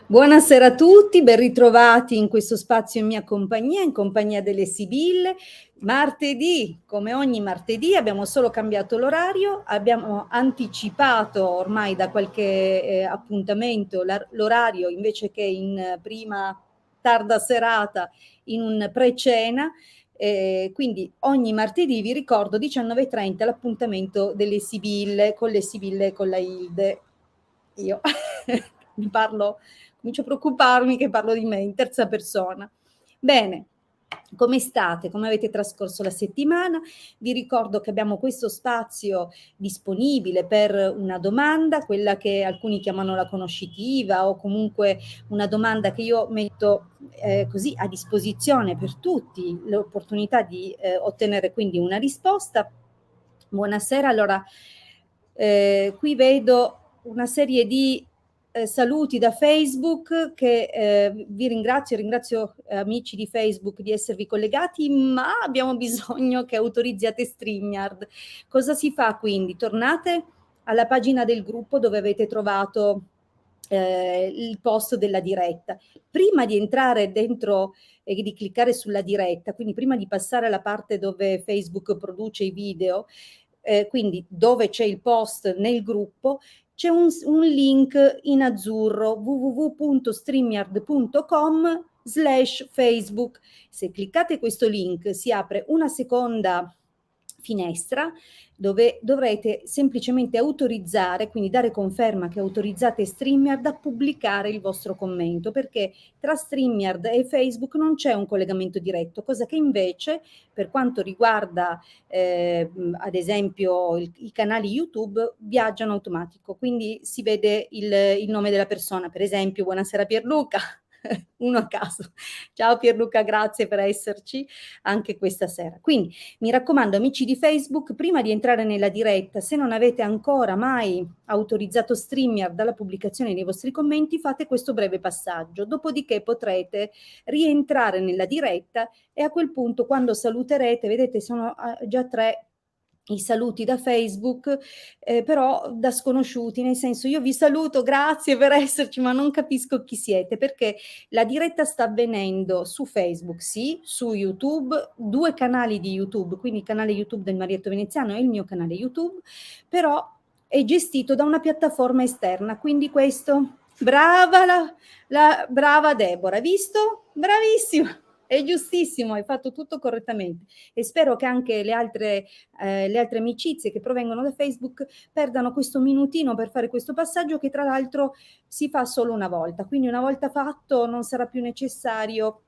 Buonasera a tutti, ben ritrovati in questo spazio in compagnia delle Sibille. Martedì, come ogni martedì, abbiamo solo cambiato l'orario, abbiamo anticipato ormai da qualche appuntamento l'orario invece che in prima tarda serata in un pre-cena. Quindi ogni martedì vi ricordo 19:30 l'appuntamento delle Sibille, con le Sibille e con la Hilde. Io mi parlo, comincio a preoccuparmi che parlo di me in terza persona. Bene, come state? Come avete trascorso la settimana? Vi ricordo che abbiamo questo spazio disponibile per una domanda, quella che alcuni chiamano la conoscitiva, o comunque una domanda che io metto così a disposizione per tutti, l'opportunità di ottenere quindi una risposta. Buonasera, allora qui vedo una serie di saluti da Facebook che ringrazio amici di Facebook di esservi collegati, ma abbiamo bisogno che autorizziate StreamYard. Cosa si fa quindi? Tornate alla pagina del gruppo dove avete trovato il post della diretta. Prima di entrare dentro e di cliccare sulla diretta, quindi prima di passare alla parte dove Facebook produce i video, quindi dove c'è il post nel gruppo, c'è un link in azzurro www.streamyard.com/Facebook. Se cliccate questo link si apre una seconda finestra dove dovrete semplicemente autorizzare, quindi dare conferma che autorizzate StreamYard a pubblicare il vostro commento, perché tra StreamYard e Facebook non c'è un collegamento diretto, cosa che invece per quanto riguarda ad esempio i canali YouTube viaggiano automatico, quindi si vede il nome della persona, per esempio buonasera Pierluca, uno a caso. Ciao Pierluca, grazie per esserci anche questa sera. Quindi mi raccomando, amici di Facebook, prima di entrare nella diretta, se non avete ancora mai autorizzato StreamYard alla pubblicazione dei vostri commenti, fate questo breve passaggio. Dopodiché potrete rientrare nella diretta e a quel punto, quando saluterete, vedete, sono già 3 i saluti da Facebook, però da sconosciuti, nel senso io vi saluto, grazie per esserci, ma non capisco chi siete, perché la diretta sta avvenendo su Facebook, sì, su YouTube, 2 canali di YouTube, quindi il canale YouTube del Marietto Veneziano e il mio canale YouTube, però è gestito da una piattaforma esterna, quindi questo, brava brava Deborah, visto? Bravissima, è giustissimo, hai fatto tutto correttamente e spero che anche le altre amicizie che provengono da Facebook perdano questo minutino per fare questo passaggio che tra l'altro si fa solo una volta, quindi una volta fatto non sarà più necessario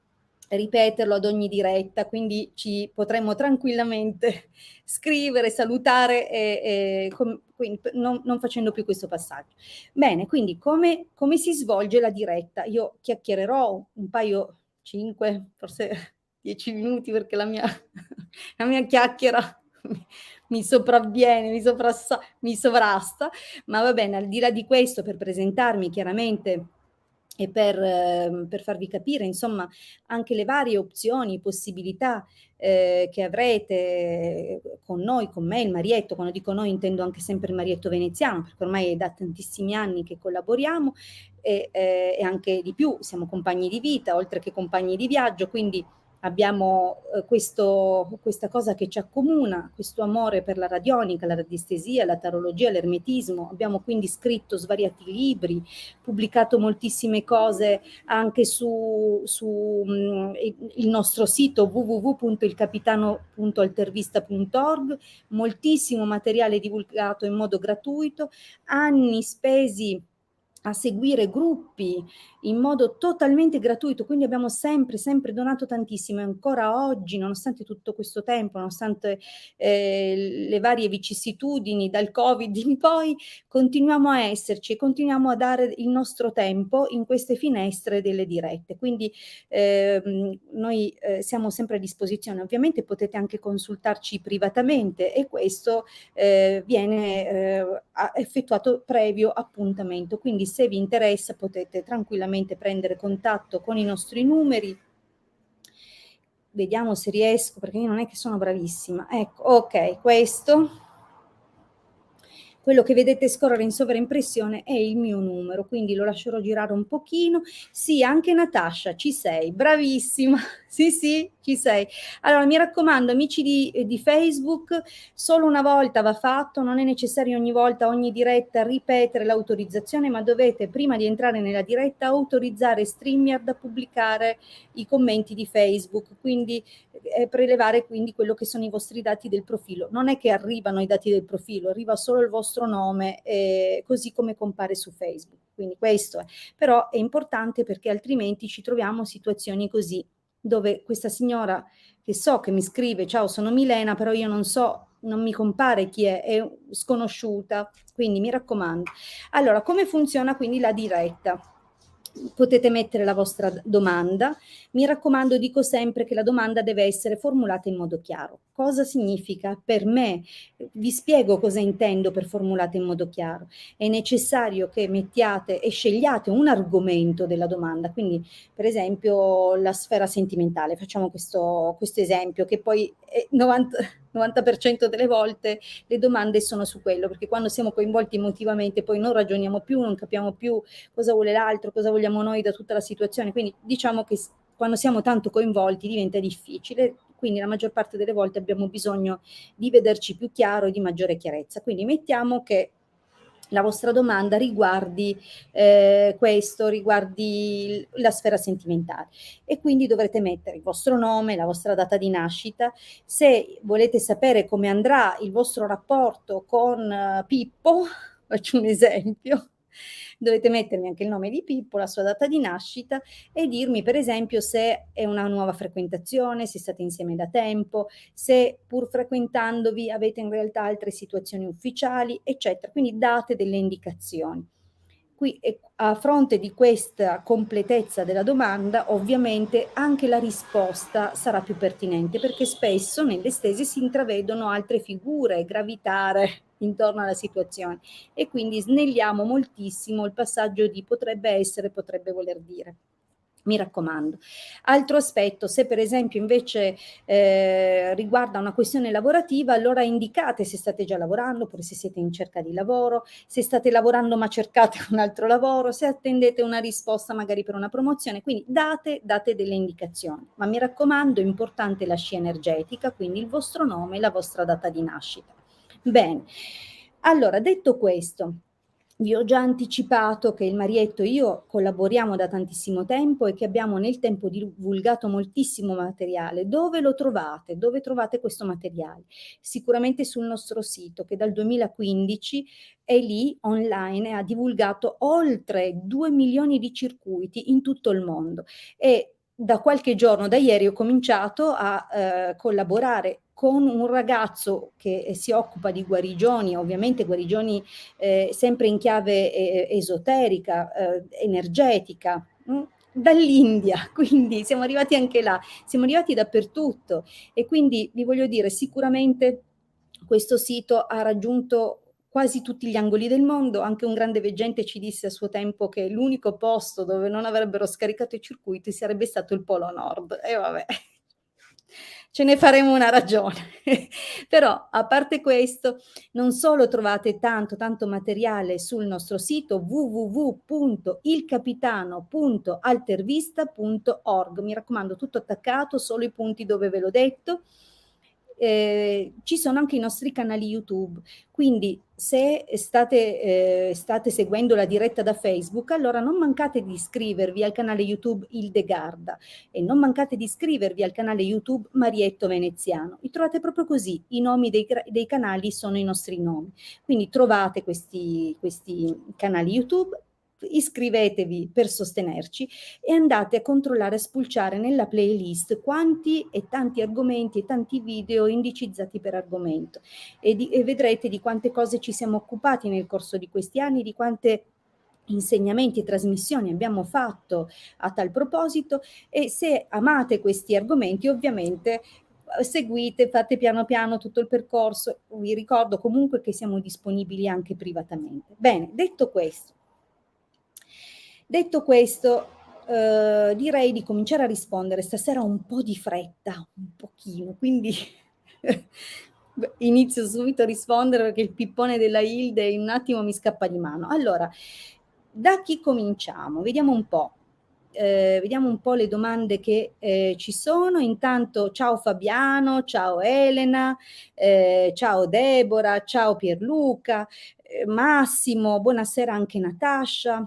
ripeterlo ad ogni diretta, quindi ci potremmo tranquillamente scrivere, salutare quindi non facendo più questo passaggio. Bene, quindi come si svolge la diretta? Io chiacchiererò un paio, 5, forse 10 minuti perché la mia chiacchiera mi sopravviene, mi sovrasta, ma va bene, al di là di questo, per presentarmi chiaramente e per farvi capire, insomma, anche le varie opzioni, possibilità che avrete con noi, con me, il Marietto. Quando dico noi intendo anche sempre il Marietto Veneziano, perché ormai è da tantissimi anni che collaboriamo e anche di più, siamo compagni di vita, oltre che compagni di viaggio, quindi abbiamo questa cosa che ci accomuna, questo amore per la radionica, la radiestesia, la tarologia, l'ermetismo. Abbiamo quindi scritto svariati libri, pubblicato moltissime cose anche su il nostro sito www.ilcapitano.altervista.org, moltissimo materiale divulgato in modo gratuito, anni spesi a seguire gruppi in modo totalmente gratuito, quindi abbiamo sempre donato tantissimo e ancora oggi, nonostante tutto questo tempo, nonostante le varie vicissitudini dal Covid in poi, continuiamo a esserci e continuiamo a dare il nostro tempo in queste finestre delle dirette. Quindi noi siamo sempre a disposizione, ovviamente potete anche consultarci privatamente e questo viene effettuato previo appuntamento. Quindi se vi interessa potete tranquillamente prendere contatto con i nostri numeri. Vediamo se riesco, perché io non è che sono bravissima. Ecco, ok, questo quello che vedete scorrere in sovraimpressione è il mio numero, quindi lo lascerò girare un pochino. Sì, anche Natascia, ci sei, bravissima. Sì, sì, ci sei. Allora, mi raccomando, amici di Facebook, solo una volta va fatto, non è necessario ogni volta, ogni diretta, ripetere l'autorizzazione, ma dovete, prima di entrare nella diretta, autorizzare StreamYard a pubblicare i commenti di Facebook, quindi prelevare quindi quello che sono i vostri dati del profilo. Non è che arrivano i dati del profilo, arriva solo il vostro nome, così come compare su Facebook. Quindi questo è. Però è importante perché altrimenti ci troviamo situazioni così, dove questa signora che so che mi scrive, ciao sono Milena, però io non so, non mi compare chi è sconosciuta, quindi mi raccomando. Allora, come funziona quindi la diretta? Potete mettere la vostra domanda. Mi raccomando, dico sempre che la domanda deve essere formulata in modo chiaro. Cosa significa per me? Vi spiego cosa intendo per formulata in modo chiaro. È necessario che mettiate e scegliate un argomento della domanda, quindi per esempio la sfera sentimentale, facciamo questo esempio che poi 90% delle volte le domande sono su quello, perché quando siamo coinvolti emotivamente poi non ragioniamo più, non capiamo più cosa vuole l'altro, cosa vogliamo noi da tutta la situazione, quindi diciamo che quando siamo tanto coinvolti diventa difficile, quindi la maggior parte delle volte abbiamo bisogno di vederci più chiaro e di maggiore chiarezza. Quindi mettiamo che la vostra domanda riguardi questo, riguardi la sfera sentimentale e quindi dovrete mettere il vostro nome, la vostra data di nascita. Se volete sapere come andrà il vostro rapporto con Pippo, faccio un esempio, dovete mettermi anche il nome di Pippo, la sua data di nascita e dirmi per esempio se è una nuova frequentazione, se state insieme da tempo, se pur frequentandovi avete in realtà altre situazioni ufficiali, eccetera. Quindi date delle indicazioni. Qui, a fronte di questa completezza della domanda, ovviamente anche la risposta sarà più pertinente, perché spesso nelle stesi si intravedono altre figure gravitare intorno alla situazione e quindi snelliamo moltissimo il passaggio di potrebbe essere, potrebbe voler dire. Mi raccomando. Altro aspetto, se per esempio invece riguarda una questione lavorativa, allora indicate se state già lavorando oppure se siete in cerca di lavoro, se state lavorando ma cercate un altro lavoro, se attendete una risposta magari per una promozione, quindi date delle indicazioni. Ma mi raccomando, è importante la scia energetica, quindi il vostro nome e la vostra data di nascita. Bene, allora detto questo, vi ho già anticipato che il Marietto e io collaboriamo da tantissimo tempo e che abbiamo nel tempo divulgato moltissimo materiale. Dove lo trovate? Dove trovate questo materiale? Sicuramente sul nostro sito che dal 2015 è lì online e ha divulgato oltre 2 milioni di circuiti in tutto il mondo e da qualche giorno, da ieri, ho cominciato a collaborare con un ragazzo che si occupa di guarigioni, ovviamente guarigioni sempre in chiave esoterica, energetica, dall'India, quindi siamo arrivati anche là, siamo arrivati dappertutto e quindi vi voglio dire, sicuramente questo sito ha raggiunto quasi tutti gli angoli del mondo, anche un grande veggente ci disse a suo tempo che l'unico posto dove non avrebbero scaricato i circuiti sarebbe stato il Polo Nord, e vabbè, ce ne faremo una ragione. Però, a parte questo, non solo trovate tanto materiale sul nostro sito www.ilcapitano.altervista.org, mi raccomando tutto attaccato, solo i punti dove ve l'ho detto. Ci sono anche i nostri canali YouTube, quindi se state seguendo la diretta da Facebook, allora non mancate di iscrivervi al canale YouTube Ildegarda e non mancate di iscrivervi al canale YouTube Marietto Veneziano. Li trovate proprio così, i nomi dei canali sono i nostri nomi. Quindi trovate questi canali YouTube, iscrivetevi per sostenerci e andate a controllare, a spulciare nella playlist quanti e tanti argomenti e tanti video indicizzati per argomento e vedrete di quante cose ci siamo occupati nel corso di questi anni, di quante insegnamenti e trasmissioni abbiamo fatto a tal proposito e se amate questi argomenti ovviamente seguite, fate piano piano tutto il percorso, vi ricordo comunque che siamo disponibili anche privatamente. Bene, detto questo direi di cominciare a rispondere. Stasera ho un po' di fretta, un pochino, quindi Beh, inizio subito a rispondere perché il pippone della Hilde in un attimo mi scappa di mano. Allora, da chi cominciamo? Vediamo un po'. Vediamo un po' le domande che ci sono. Intanto, ciao Fabiano, ciao Elena, ciao Deborah, ciao Pierluca, Massimo, buonasera anche Natascia.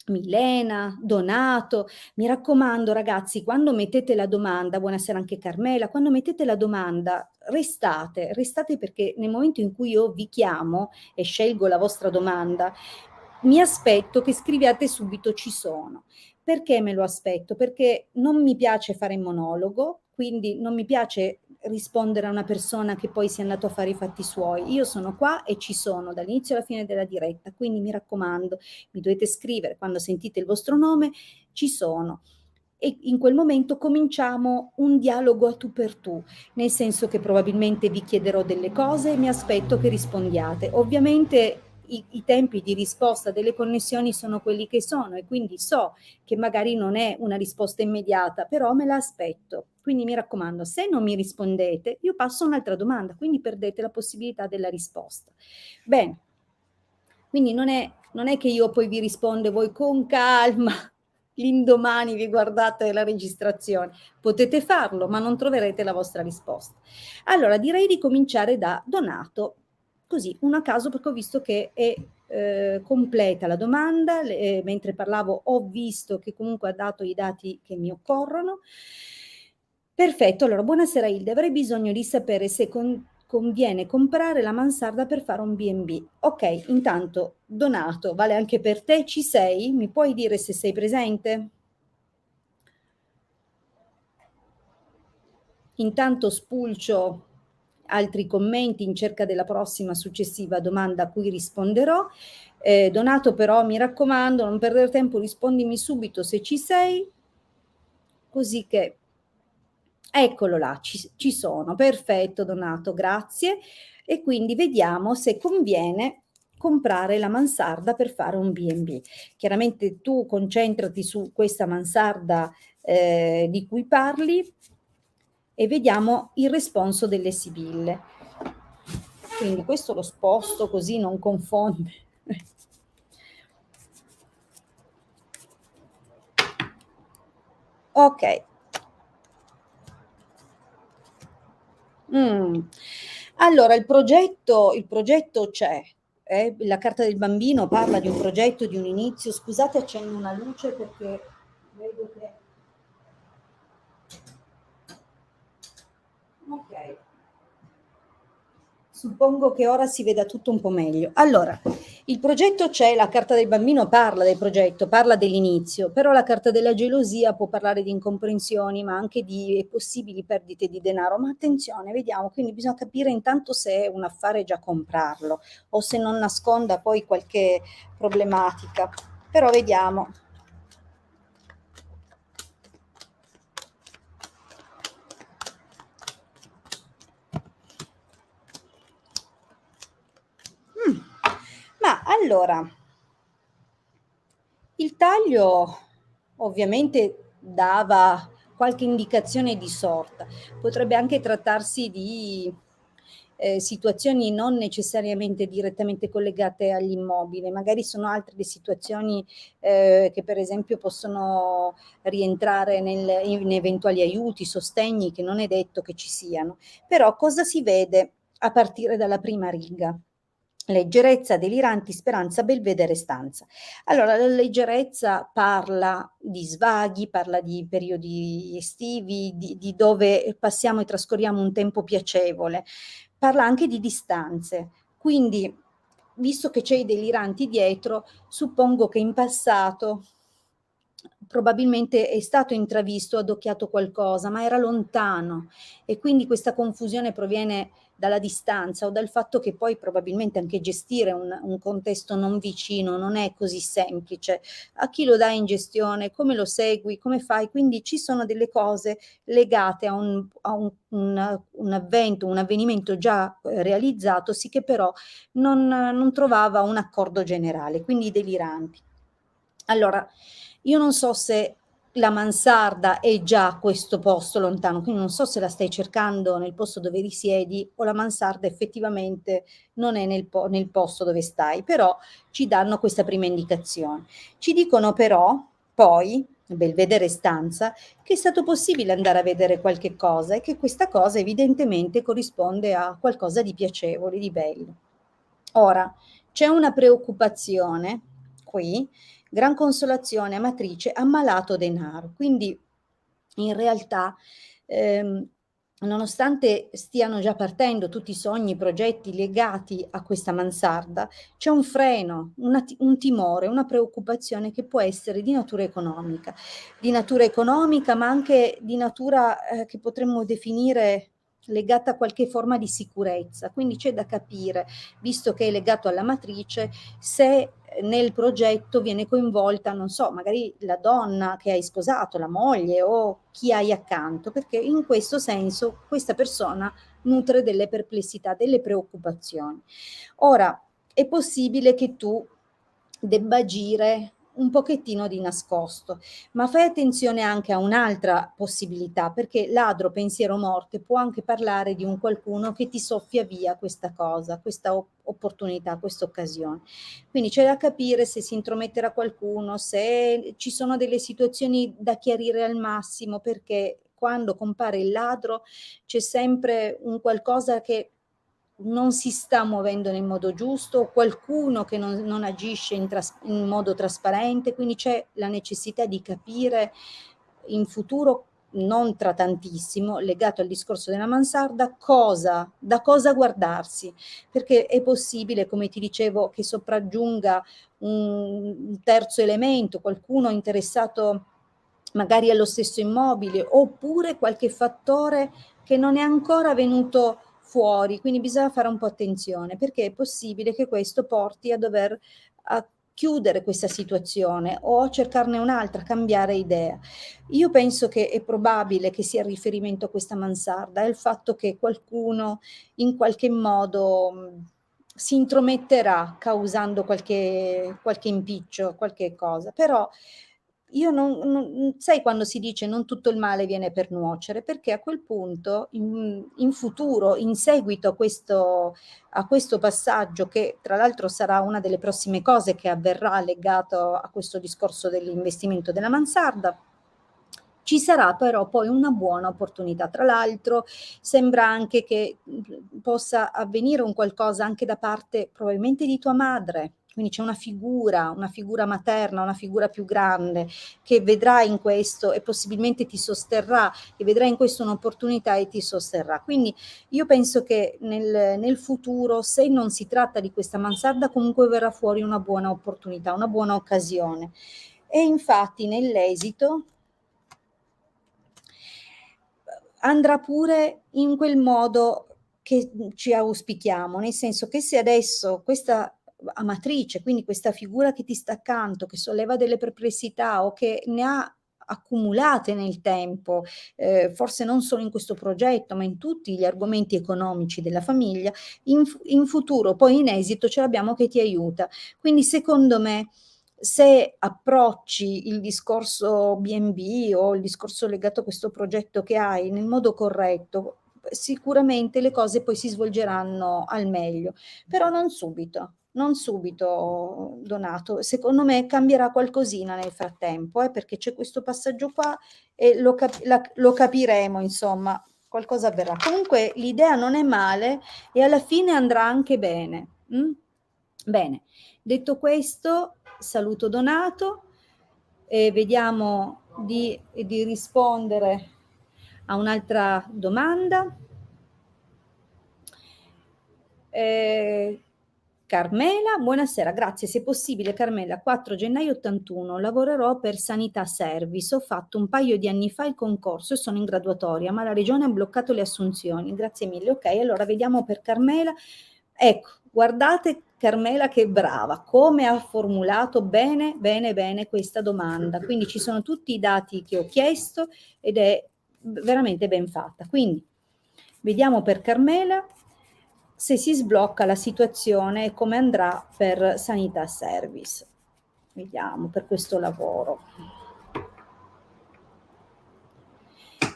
Milena, Donato, mi raccomando ragazzi, quando mettete la domanda, buonasera anche Carmela, quando mettete la domanda restate perché nel momento in cui io vi chiamo e scelgo la vostra domanda, mi aspetto che scriviate subito ci sono. Perché me lo aspetto? Perché non mi piace fare monologo, quindi non mi piace rispondere a una persona che poi si è andato a fare i fatti suoi. Io sono qua e ci sono dall'inizio alla fine della diretta, quindi mi raccomando, mi dovete scrivere quando sentite il vostro nome, ci sono. E in quel momento cominciamo un dialogo a tu per tu, nel senso che probabilmente vi chiederò delle cose e mi aspetto che rispondiate. Ovviamente i tempi di risposta delle connessioni sono quelli che sono e quindi so che magari non è una risposta immediata, però me la aspetto. Quindi mi raccomando, se non mi rispondete, io passo a un'altra domanda, quindi perdete la possibilità della risposta. Bene, quindi non è che io poi vi rispondo voi con calma, l'indomani vi guardate la registrazione. Potete farlo, ma non troverete la vostra risposta. Allora, direi di cominciare da Donato, così, uno a caso, perché ho visto che è completa la domanda, mentre parlavo ho visto che comunque ha dato i dati che mi occorrono. Perfetto, allora buonasera Hilde, avrei bisogno di sapere se conviene comprare la mansarda per fare un B&B. Ok, intanto Donato, vale anche per te, ci sei? Mi puoi dire se sei presente? Intanto spulcio altri commenti in cerca della prossima successiva domanda a cui risponderò. Donato, però mi raccomando, non perdere tempo, rispondimi subito se ci sei, così che... Eccolo là, ci sono, perfetto Donato, grazie. E quindi vediamo se conviene comprare la mansarda per fare un B&B. Chiaramente tu concentrati su questa mansarda di cui parli e vediamo il responso delle sibille. Quindi questo lo sposto così non confonde. Ok. Allora, il progetto c'è. La carta del bambino parla di un progetto, di un inizio. Scusate, accendo una luce perché vedo che... Ok. Suppongo che ora si veda tutto un po' meglio. Allora, il progetto c'è, la carta del bambino parla del progetto, parla dell'inizio, però la carta della gelosia può parlare di incomprensioni, ma anche di possibili perdite di denaro. Ma attenzione, vediamo, quindi bisogna capire intanto se è un affare già comprarlo o se non nasconda poi qualche problematica. Però vediamo. Ma allora, il taglio ovviamente dava qualche indicazione di sorta, potrebbe anche trattarsi di situazioni non necessariamente direttamente collegate all'immobile, magari sono altre le situazioni che per esempio possono rientrare in eventuali aiuti, sostegni che non è detto che ci siano. Però cosa si vede a partire dalla prima riga? Leggerezza, deliranti, speranza, belvedere, stanza. Allora, la leggerezza parla di svaghi, parla di periodi estivi, di dove passiamo e trascorriamo un tempo piacevole, parla anche di distanze. Quindi, visto che c'è i deliranti dietro, suppongo che in passato probabilmente è stato intravisto, adocchiato qualcosa, ma era lontano e quindi questa confusione proviene dalla distanza o dal fatto che poi probabilmente anche gestire un contesto non vicino non è così semplice. A chi lo dai in gestione, come lo segui, come fai? Quindi ci sono delle cose legate a un avvento, un avvenimento già realizzato, sì che però non trovava un accordo generale, quindi deliranti. Allora, io non so se la mansarda è già questo posto lontano, quindi non so se la stai cercando nel posto dove risiedi o la mansarda effettivamente non è nel posto dove stai, però ci danno questa prima indicazione. Ci dicono però poi, Belvedere Stanza, che è stato possibile andare a vedere qualche cosa e che questa cosa evidentemente corrisponde a qualcosa di piacevole, di bello. Ora, c'è una preoccupazione qui, Gran Consolazione Amatrice, ammalato denaro, quindi in realtà nonostante stiano già partendo tutti i sogni, i progetti legati a questa mansarda, c'è un freno, un timore, una preoccupazione che può essere di natura economica, ma anche di natura che potremmo definire legata a qualche forma di sicurezza. Quindi c'è da capire, visto che è legato alla matrice, se nel progetto viene coinvolta, non so, magari la donna che hai sposato, la moglie o chi hai accanto, perché in questo senso questa persona nutre delle perplessità, delle preoccupazioni. Ora, è possibile che tu debba agire un pochettino di nascosto, ma fai attenzione anche a un'altra possibilità, perché ladro, pensiero, morte può anche parlare di un qualcuno che ti soffia via questa cosa, questa opportunità, questa occasione. Quindi c'è da capire se si intrometterà qualcuno, se ci sono delle situazioni da chiarire al massimo, perché quando compare il ladro c'è sempre un qualcosa che non si sta muovendo nel modo giusto, qualcuno che non agisce in modo trasparente, quindi c'è la necessità di capire in futuro, non tra tantissimo, legato al discorso della mansarda, da cosa guardarsi, perché è possibile, come ti dicevo, che sopraggiunga un terzo elemento, qualcuno interessato magari allo stesso immobile, oppure qualche fattore che non è ancora venuto fuori, quindi bisogna fare un po' attenzione, perché è possibile che questo porti a dover a chiudere questa situazione o a cercarne un'altra, cambiare idea. Io penso che è probabile che sia il riferimento a questa mansarda, è il fatto che qualcuno in qualche modo si intrometterà causando qualche impiccio, qualche cosa, però io sai quando si dice non tutto il male viene per nuocere, perché a quel punto in futuro, in seguito a questo passaggio, che tra l'altro sarà una delle prossime cose che avverrà legato a questo discorso dell'investimento della mansarda, ci sarà però poi una buona opportunità. Tra l'altro sembra anche che possa avvenire un qualcosa anche da parte probabilmente di tua madre, quindi c'è una figura materna, una figura più grande che vedrà in questo e possibilmente ti sosterrà, che vedrà in questo un'opportunità e ti sosterrà. Quindi io penso che nel futuro, se non si tratta di questa mansarda, comunque verrà fuori una buona opportunità, una buona occasione. E infatti nell'esito andrà pure in quel modo che ci auspichiamo, nel senso che se adesso questa amatrice, quindi questa figura che ti sta accanto, che solleva delle perplessità o che ne ha accumulate nel tempo, forse non solo in questo progetto, ma in tutti gli argomenti economici della famiglia, in futuro, poi in esito ce l'abbiamo che ti aiuta. Quindi secondo me se approcci il discorso B&B o il discorso legato a questo progetto che hai nel modo corretto, sicuramente le cose poi si svolgeranno al meglio, però non subito, Donato. Secondo me cambierà qualcosina nel frattempo, perché c'è questo passaggio qua e lo capiremo, insomma, qualcosa avverrà. Comunque l'idea non è male e alla fine andrà anche bene. Bene, detto questo, saluto Donato e vediamo di rispondere a un'altra domanda. Carmela, buonasera, grazie. Se possibile, Carmela, 4 gennaio 81, lavorerò per Sanità Service. Ho fatto un paio di anni fa il concorso e sono in graduatoria, ma la regione ha bloccato le assunzioni. Grazie mille. Ok, allora vediamo per Carmela. Ecco, guardate Carmela che brava, come ha formulato bene, bene, bene questa domanda. Quindi ci sono tutti i dati che ho chiesto ed è veramente ben fatta. Quindi vediamo per Carmela se si sblocca la situazione e come andrà per Sanità Service. Vediamo per questo lavoro.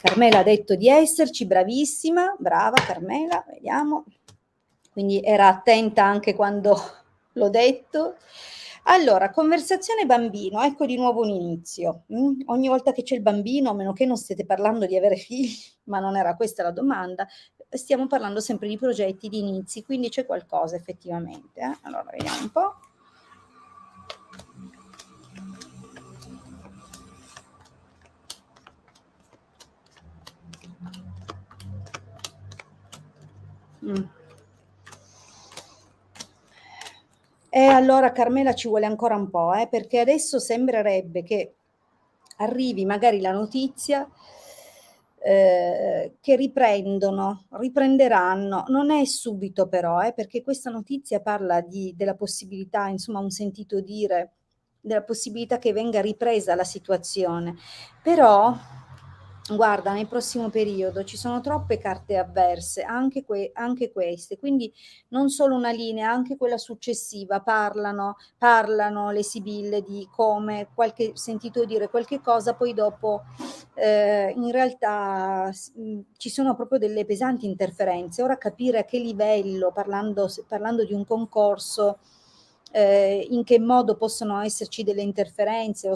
Carmela ha detto di esserci, bravissima, brava Carmela, vediamo. Quindi era attenta anche quando l'ho detto. Allora, conversazione bambino, ecco di nuovo un inizio. Ogni volta che c'è il bambino, a meno che non stiate parlando di avere figli, ma non era questa la domanda, stiamo parlando sempre di progetti, di inizi, quindi c'è qualcosa effettivamente. Allora, vediamo un po'. E allora Carmela ci vuole ancora un po', perché adesso sembrerebbe che arrivi magari la notizia che riprenderanno. Non è subito però, perché questa notizia parla della possibilità, insomma, un sentito dire, della possibilità che venga ripresa la situazione. Però, guarda, nel prossimo periodo ci sono troppe carte avverse, anche queste, quindi non solo una linea, anche quella successiva, parlano le sibille di come sentito dire qualche cosa, poi dopo in realtà ci sono proprio delle pesanti interferenze. Ora capire a che livello, parlando di un concorso, in che modo possono esserci delle interferenze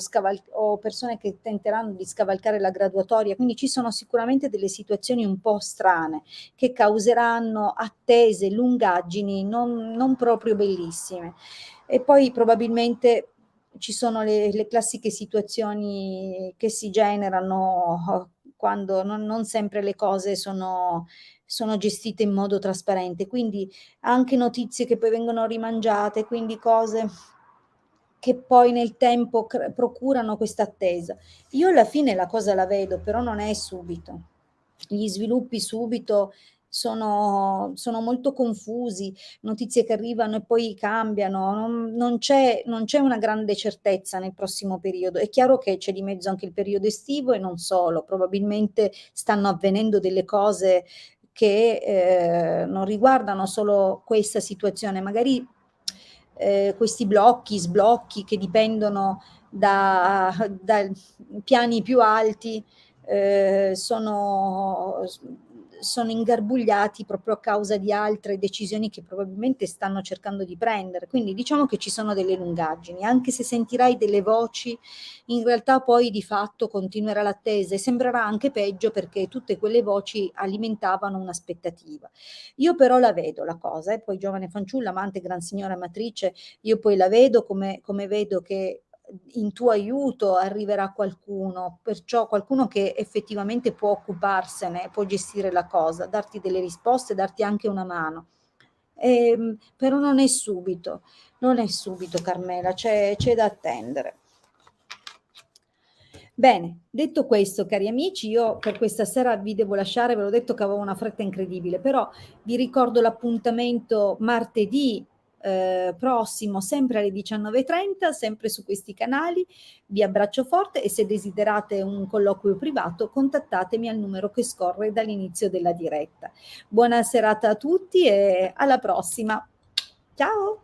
o persone che tenteranno di scavalcare la graduatoria, quindi ci sono sicuramente delle situazioni un po' strane che causeranno attese, lungaggini non proprio bellissime. E poi probabilmente ci sono le classiche situazioni che si generano quando non sempre le cose sono gestite in modo trasparente, quindi anche notizie che poi vengono rimangiate, quindi cose che poi nel tempo procurano questa attesa. Io alla fine la cosa la vedo, però non è subito. Gli sviluppi subito sono molto confusi, notizie che arrivano e poi cambiano, non c'è una grande certezza nel prossimo periodo. È chiaro che c'è di mezzo anche il periodo estivo e non solo, probabilmente stanno avvenendo delle cose che non riguardano solo questa situazione, magari questi sblocchi che dipendono da piani più alti sono ingarbugliati proprio a causa di altre decisioni che probabilmente stanno cercando di prendere. Quindi diciamo che ci sono delle lungaggini, anche se sentirai delle voci, in realtà poi di fatto continuerà l'attesa e sembrerà anche peggio perché tutte quelle voci alimentavano un'aspettativa. Io però la vedo la cosa, poi giovane fanciulla, amante, gran signora amatrice, io poi la vedo come vedo che in tuo aiuto arriverà qualcuno, perciò qualcuno che effettivamente può occuparsene, può gestire la cosa, darti delle risposte, darti anche una mano. Però non è subito Carmela, c'è da attendere. Bene, detto questo, cari amici, io per questa sera vi devo lasciare, ve l'ho detto che avevo una fretta incredibile, però vi ricordo l'appuntamento martedì prossimo, sempre alle 19:30, sempre su questi canali. Vi abbraccio forte e se desiderate un colloquio privato, contattatemi al numero che scorre dall'inizio della diretta. Buona serata a tutti e alla prossima. Ciao!